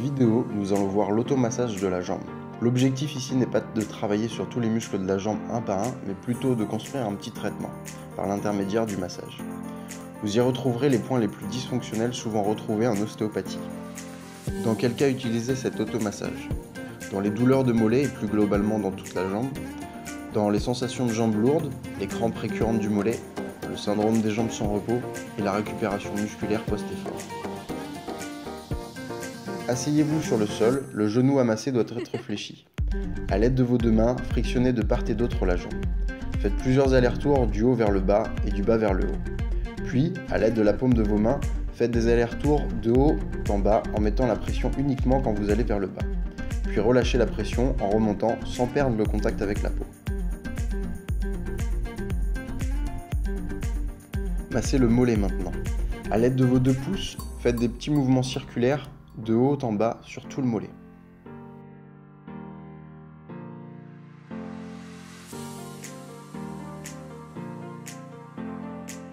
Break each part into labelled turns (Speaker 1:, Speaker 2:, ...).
Speaker 1: vidéo, nous allons voir l'automassage de la jambe. L'objectif ici n'est pas de travailler sur tous les muscles de la jambe un par un, mais plutôt de construire un petit traitement, par l'intermédiaire du massage. Vous y retrouverez les points les plus dysfonctionnels souvent retrouvés en ostéopathie. Dans quel cas utiliser cet automassage? Dans les douleurs de mollet et plus globalement dans toute la jambe, dans les sensations de jambes lourdes, les crampes récurrentes du mollet, le syndrome des jambes sans repos et la récupération musculaire post-effort. Asseyez-vous sur le sol, le genou amassé doit être fléchi. A l'aide de vos deux mains, frictionnez de part et d'autre la jambe. Faites plusieurs allers-retours du haut vers le bas et du bas vers le haut. Puis, à l'aide de la paume de vos mains, faites des allers-retours de haut en bas en mettant la pression uniquement quand vous allez vers le bas. Puis relâchez la pression en remontant sans perdre le contact avec la peau. Massez le mollet maintenant. A l'aide de vos deux pouces, faites des petits mouvements circulaires de haut en bas sur tout le mollet.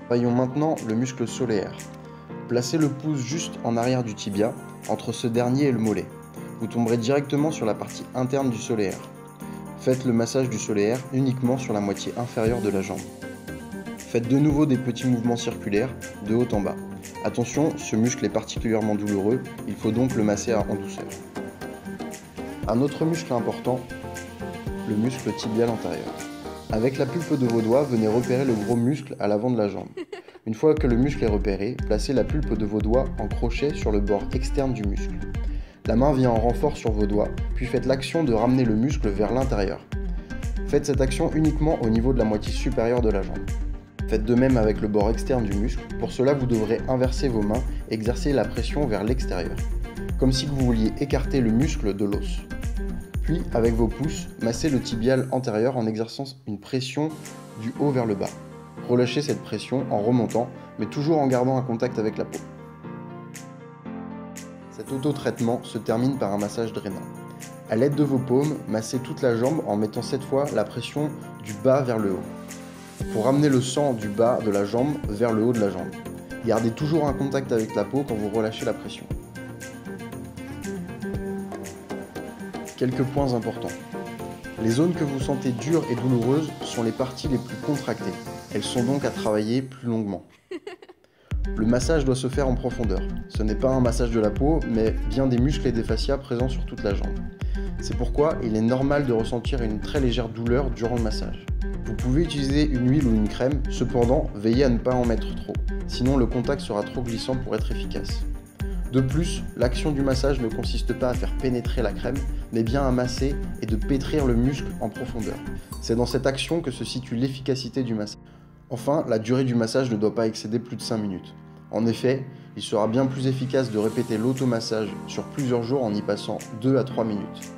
Speaker 1: Travaillons maintenant le muscle solaire. Placez le pouce juste en arrière du tibia, entre ce dernier et le mollet. Vous tomberez directement sur la partie interne du solaire. Faites le massage du solaire uniquement sur la moitié inférieure de la jambe. Faites de nouveau des petits mouvements circulaires de haut en bas. Attention, ce muscle est particulièrement douloureux, il faut donc le masser en douceur. Un autre muscle important, le muscle tibial antérieur. Avec la pulpe de vos doigts, venez repérer le gros muscle à l'avant de la jambe. Une fois que le muscle est repéré, placez la pulpe de vos doigts en crochet sur le bord externe du muscle. La main vient en renfort sur vos doigts, puis faites l'action de ramener le muscle vers l'intérieur. Faites cette action uniquement au niveau de la moitié supérieure de la jambe. Faites de même avec le bord externe du muscle. Pour cela, vous devrez inverser vos mains et exercer la pression vers l'extérieur, comme si vous vouliez écarter le muscle de l'os. Puis, avec vos pouces, massez le tibial antérieur en exerçant une pression du haut vers le bas. Relâchez cette pression en remontant, mais toujours en gardant un contact avec la peau. Cet auto-traitement se termine par un massage drainant. A l'aide de vos paumes, massez toute la jambe en mettant cette fois la pression du bas vers le haut, pour ramener le sang du bas de la jambe vers le haut de la jambe. Gardez toujours un contact avec la peau quand vous relâchez la pression. Quelques points importants. Les zones que vous sentez dures et douloureuses sont les parties les plus contractées. Elles sont donc à travailler plus longuement. Le massage doit se faire en profondeur. Ce n'est pas un massage de la peau, mais bien des muscles et des fascias présents sur toute la jambe. C'est pourquoi il est normal de ressentir une très légère douleur durant le massage. Vous pouvez utiliser une huile ou une crème, cependant, veillez à ne pas en mettre trop, sinon le contact sera trop glissant pour être efficace. De plus, l'action du massage ne consiste pas à faire pénétrer la crème, mais bien à masser et de pétrir le muscle en profondeur. C'est dans cette action que se situe l'efficacité du massage. Enfin, la durée du massage ne doit pas excéder plus de 5 minutes. En effet, il sera bien plus efficace de répéter l'automassage sur plusieurs jours en y passant 2 à 3 minutes.